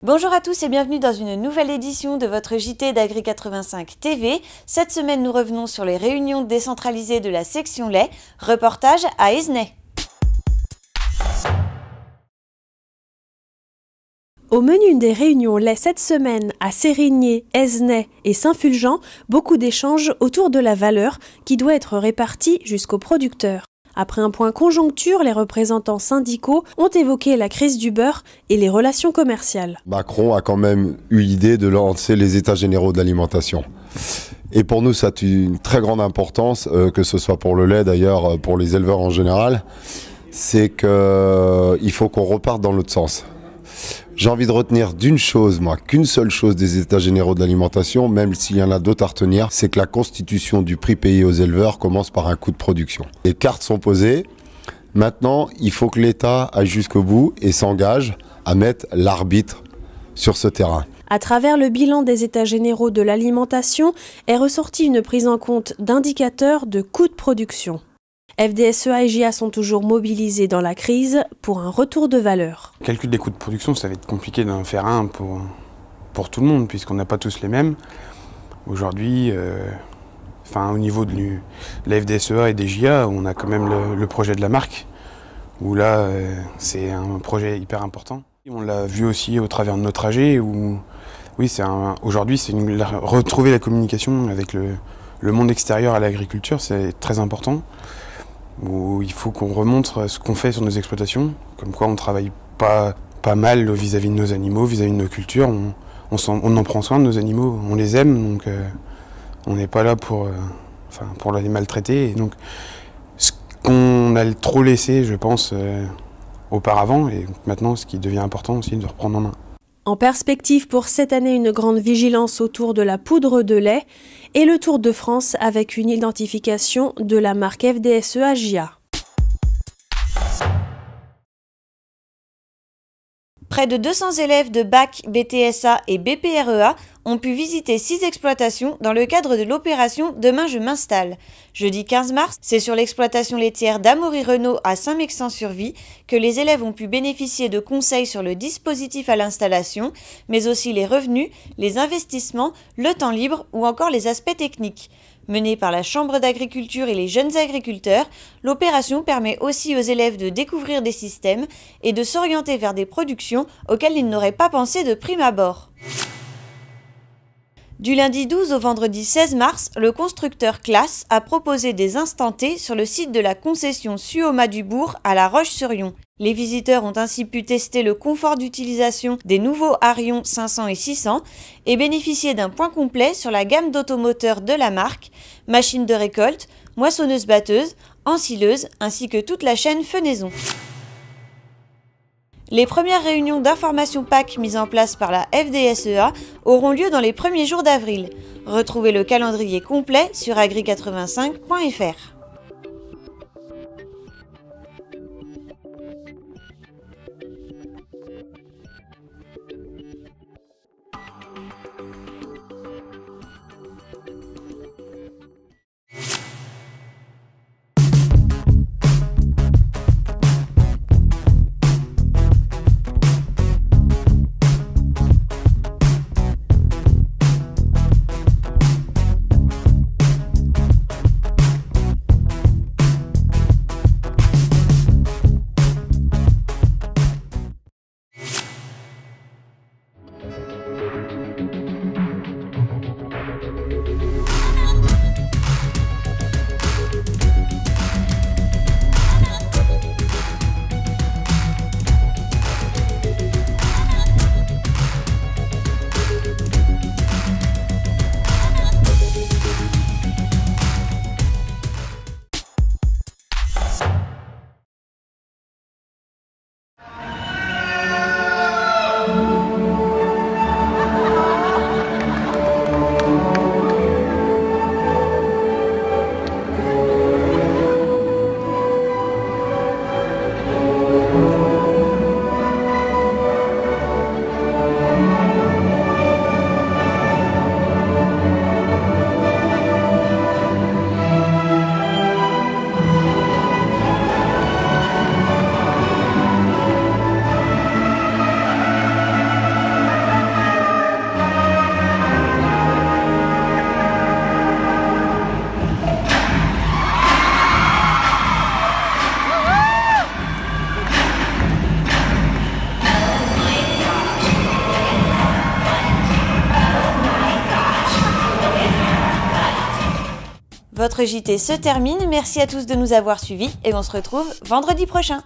Bonjour à tous et bienvenue dans une nouvelle édition de votre JT d'Agri85 TV. Cette semaine, nous revenons sur les réunions décentralisées de la section lait. Reportage à Aizenay. Au menu des réunions lait cette semaine à Sérigné, Aizenay et Saint-Fulgent, beaucoup d'échanges autour de la valeur qui doit être répartie jusqu'aux producteurs. Après un point conjoncture, les représentants syndicaux ont évoqué la crise du beurre et les relations commerciales. Macron a quand même eu l'idée de lancer les états généraux de l'alimentation. Et pour nous, ça a une très grande importance, que ce soit pour le lait d'ailleurs, pour les éleveurs en général, c'est qu'il faut qu'on reparte dans l'autre sens. J'ai envie de retenir d'une chose, moi, qu'une seule chose des états généraux de l'alimentation, même s'il y en a d'autres à retenir, c'est que la constitution du prix payé aux éleveurs commence par un coût de production. Les cartes sont posées. Maintenant, il faut que l'État aille jusqu'au bout et s'engage à mettre l'arbitre sur ce terrain. À travers le bilan des états généraux de l'alimentation est ressortie une prise en compte d'indicateurs de coûts de production. FDSEA et JA sont toujours mobilisés dans la crise pour un retour de valeur. Le calcul des coûts de production, ça va être compliqué d'en faire un pour tout le monde, puisqu'on n'a pas tous les mêmes. Aujourd'hui, au niveau de la FDSEA et des JA, on a quand même le projet de la marque, où là, c'est un projet hyper important. On l'a vu aussi au travers de nos trajets, où oui, aujourd'hui, c'est retrouver la communication avec le monde extérieur à l'agriculture, c'est très important. Où il faut qu'on remontre ce qu'on fait sur nos exploitations, comme quoi on travaille pas mal vis-à-vis de nos animaux, vis-à-vis de nos cultures, on en prend soin de nos animaux, on les aime, donc on n'est pas là pour les maltraiter. Et donc ce qu'on a trop laissé, je pense, auparavant, et maintenant ce qui devient important aussi de reprendre en main. En perspective pour cette année, une grande vigilance autour de la poudre de lait et le Tour de France avec une identification de la marque FDSEA JA. Près de 200 élèves de BAC, BTSA et BPREA ont pu visiter 6 exploitations dans le cadre de l'opération Demain je m'installe. Jeudi 15 mars, c'est sur l'exploitation laitière d'Amaury-Renault à Saint-Mexant-sur-Vie que les élèves ont pu bénéficier de conseils sur le dispositif à l'installation, mais aussi les revenus, les investissements, le temps libre ou encore les aspects techniques. Menée par la Chambre d'agriculture et les jeunes agriculteurs, l'opération permet aussi aux élèves de découvrir des systèmes et de s'orienter vers des productions auxquelles ils n'auraient pas pensé de prime abord. Du lundi 12 au vendredi 16 mars, le constructeur Classe a proposé des instants T sur le site de la concession Suoma du Bourg à La Roche-sur-Yon. Les visiteurs ont ainsi pu tester le confort d'utilisation des nouveaux Arion 500 et 600 et bénéficier d'un point complet sur la gamme d'automoteurs de la marque, machines de récolte, moissonneuses-batteuses, ensileuses ainsi que toute la chaîne fenaison. Les premières réunions d'information PAC mises en place par la FDSEA auront lieu dans les premiers jours d'avril. Retrouvez le calendrier complet sur agri85.fr. Votre JT se termine, merci à tous de nous avoir suivis et on se retrouve vendredi prochain.